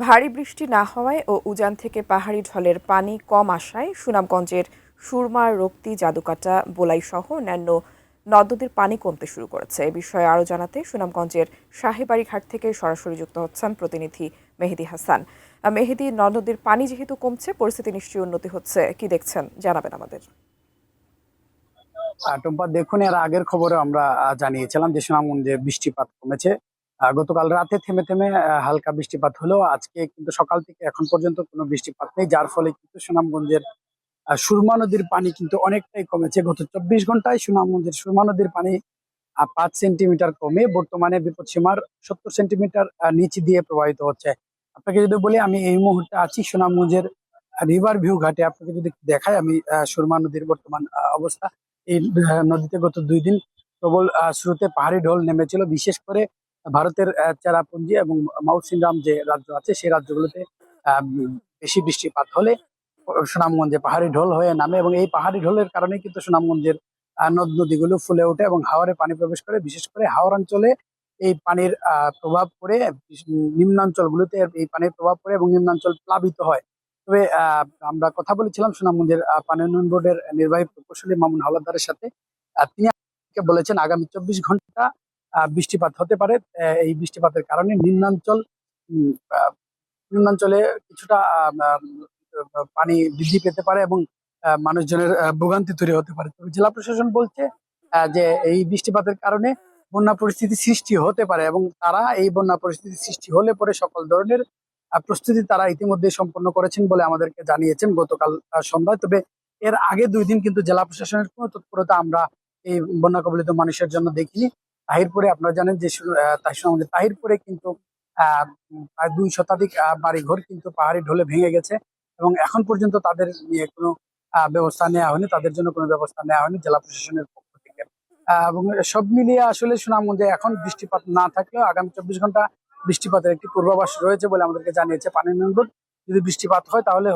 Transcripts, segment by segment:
ভারী বৃষ্টি না হওয়ায় ও উজান থেকে পাহাড়ি ঢলের পানি কম আসায় সুনামগঞ্জের সুরমা, রক্তি, জাদুকাটা, বোলাইসহ অন্যান্য নদ-নদীর পানি কমতে শুরু করেছে। এ বিষয়ে আরও জানাতে সুনামগঞ্জের সাহেবাড়ি ঘাট থেকে সরাসরি যুক্ত হচ্ছেন প্রতিনিধি মেহেদী হাসান। মেহেদী, নদ-নদীর পানি যেহেতু কমছে, পরিস্থিতি নিশ্চয়ই উন্নতি হচ্ছে, কি দেখছেন জানাবেন আমাদের। টুম্পা, দেখুন, এর আগের খবরে আমরা জানিয়েছিলাম যে সুনামগঞ্জে বৃষ্টিপাত কমেছে। গতকাল রাতে থেমে থেমে হালকা বৃষ্টিপাত হলেও আজকে কিন্তু সকাল থেকে এখন পর্যন্ত কোনো বৃষ্টিপাত নেই, যার ফলে কিন্তু সুনামগঞ্জের সুরমা নদীর পানি কিন্তু অনেকটাই কমেছে। গত 24 ঘন্টায় সুনামগঞ্জের সুরমা নদীর পানি 5 সেন্টিমিটার কমে বর্তমানে বিপদসীমার 70 সেন্টিমিটার নিচে দিয়ে প্রবাহিত হচ্ছে। আপনাকে যদি বলি, আমি এই মুহূর্তে আছি সুনামগঞ্জের রিভার ভিউ ঘাটে। আপনাকে যদি দেখাই আমি সুরমা নদীর বর্তমান অবস্থা। এই নদীতে গত 2 দিন প্রবল স্রোতে পাহাড়ি ঢল নেমেছিল, বিশেষ করে ভারতের চেরাপুঞ্জি এবং মৌসিনরাম যে রাজ্য আছে সেই রাজ্যগুলোতে বেশি বৃষ্টিপাত হলে সুনামগঞ্জে পাহাড়ি ঢল হয়ে নামে, এবং এই পাহাড়ি ঢলের কারণে কিন্তু সুনামগঞ্জের নদ নদীগুলো ফুলে ওঠে এবং হাওরে পানি প্রবেশ করে। বিশেষ করে হাওর অঞ্চলে এই পানির প্রভাব পড়ে নিম্নাঞ্চলগুলোতে এই পানির প্রভাব পড়ে এবং নিম্নাঞ্চল প্লাবিত হয়। তবে আমরা কথা বলেছিলাম সুনামগঞ্জের পানি উন্নয়ন বোর্ডের নির্বাহী প্রকৌশলী মামুন হাওলাদারের সাথে। তিনি আমাদেরকে বলেছেন আগামী 24 ঘন্টা বৃষ্টিপাত হতে পারে। এই বৃষ্টিপাতের কারণে উম, আহ, নিম্নাঞ্চলে কিছুটা পানি বৃদ্ধি পেতে পারে এবং মানুষজনের ভোগান্তি তৈরি হতে পারে। তবে জেলা প্রশাসন বলছে যে এই বৃষ্টিপাতের কারণে বন্যা পরিস্থিতি সৃষ্টি হতে পারে, এবং তারা এই বন্যা পরিস্থিতি সৃষ্টি হলে পরে সকল ধরনের প্রস্তুতি তারা ইতিমধ্যে সম্পন্ন করেছেন বলে আমাদেরকে জানিয়েছেন গতকাল সন্ধ্যায়। তবে এর আগে 2 দিন কিন্তু জেলা প্রশাসনের কোনো তৎপরতা আমরা এই বন্যা কবলিত মানুষের জন্য দেখিনি। তাহিরপুরে আপনারা জানেন যে তাহিরপুরে কিন্তু প্রায় 2 শতাধিক বাড়িঘর কিন্তু পাহাড়ি ঢলে ভেঙে গেছে, এবং এখন পর্যন্ত তাদের নিয়ে কোনো ব্যবস্থা নেওয়া হয়নি, তাদের জন্য কোনো ব্যবস্থা নেওয়া হয়নি জেলা প্রশাসনের পক্ষ থেকে। এবং সব মিলিয়ে আসলে সুনামগঞ্জে এখন বৃষ্টিপাত না থাকলেও আগামী 24 ঘন্টা বৃষ্টিপাতের একটি পূর্বাভাস রয়েছে বলে আমাদেরকে জানিয়েছে পানি উন্নয়ন বোর্ড। যদি বৃষ্টিপাত হয় তাহলে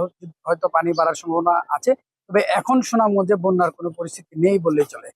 হয়তো পানি বাড়ার সম্ভাবনা আছে। তবে এখন সুনামগঞ্জে বন্যার কোনো পরিস্থিতি নেই বললেই চলে।